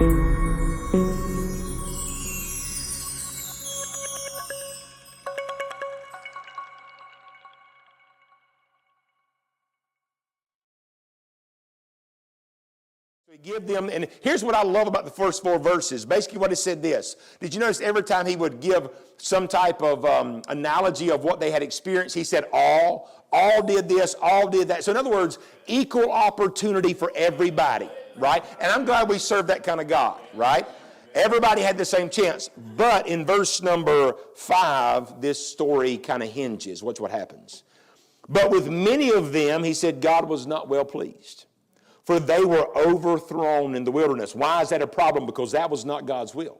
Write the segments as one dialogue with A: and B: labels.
A: Give them, and here's what I love about the first 4 verses. Basically what it said this. Did you notice every time he would give some type of analogy of what they had experienced, he said all did this, all did that. So in other words, equal opportunity for everybody, right? And I'm glad we serve that kind of God, right? Everybody had the same chance. But in verse number 5, this story kind of hinges. Watch what happens. But with many of them, he said, God was not well pleased, for they were overthrown in the wilderness. Why is that a problem? Because that was not God's will.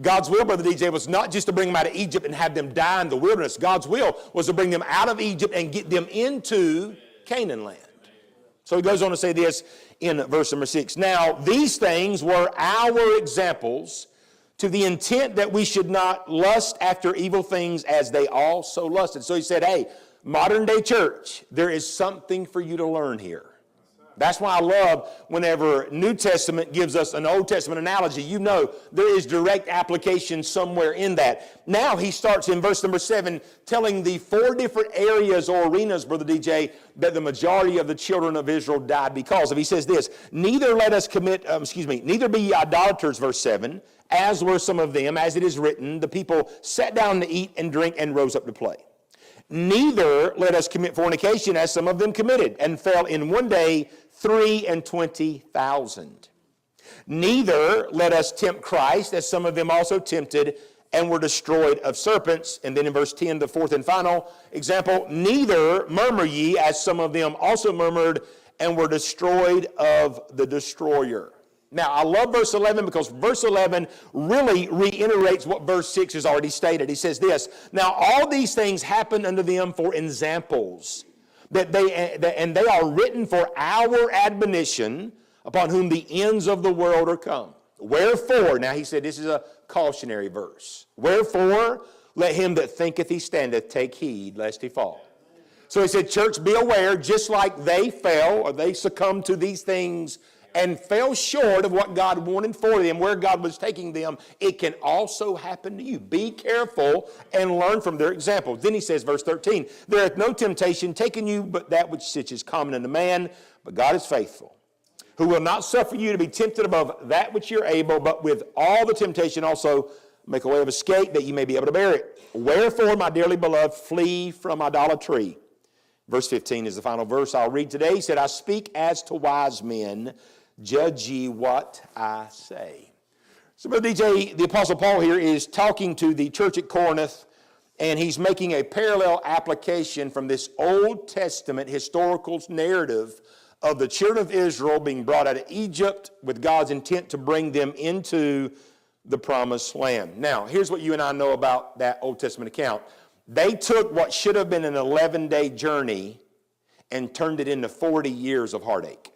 A: God's will, Brother DJ, was not just to bring them out of Egypt and have them die in the wilderness. God's will was to bring them out of Egypt and get them into Canaan land. So he goes on to say this in verse number 6. Now, these things were our examples, to the intent that we should not lust after evil things as they also lusted. So he said, hey, modern day church, there is something for you to learn here. That's why I love whenever New Testament gives us an Old Testament analogy. You know there is direct application somewhere in that. Now he starts in verse number 7 telling the 4 different areas or arenas, Brother DJ, that the majority of the children of Israel died because of. He says this, neither be ye idolaters, verse 7, as were some of them, as it is written, the people sat down to eat and drink and rose up to play. Neither let us commit fornication, as some of them committed, and fell in one day 23,000. Neither let us tempt Christ, as some of them also tempted, and were destroyed of serpents. And then in verse 10, the 4th and final example, neither murmur ye, as some of them also murmured, and were destroyed of the destroyer. Now, I love verse 11 because verse 11 really reiterates what verse 6 has already stated. He says this, now all these things happen unto them for examples, and they are written for our admonition, upon whom the ends of the world are come. Wherefore, now he said this is a cautionary verse. Wherefore, let him that thinketh he standeth take heed lest he fall. So he said, church, be aware, just like they fell or they succumbed to these things and fell short of what God wanted for them, where God was taking them, it can also happen to you. Be careful and learn from their example. Then he says, verse 13, there hath no temptation taken you but that which is common unto man, but God is faithful, who will not suffer you to be tempted above that which you're able, but with all the temptation also make a way of escape, that you may be able to bear it. Wherefore, my dearly beloved, flee from idolatry. Verse 15 is the final verse I'll read today. He said, I speak as to wise men, judge ye what I say. So, Brother DJ, the Apostle Paul here is talking to the church at Corinth, and he's making a parallel application from this Old Testament historical narrative of the children of Israel being brought out of Egypt with God's intent to bring them into the promised land. Now, here's what you and I know about that Old Testament account. They took what should have been an 11-day journey and turned it into 40 years of heartache.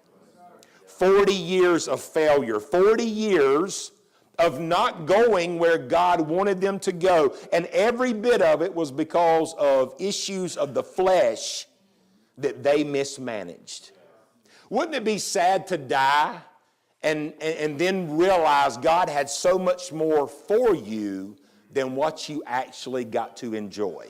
A: 40 years of failure, 40 years of not going where God wanted them to go. And every bit of it was because of issues of the flesh that they mismanaged. Wouldn't it be sad to die and then realize God had so much more for you than what you actually got to enjoy?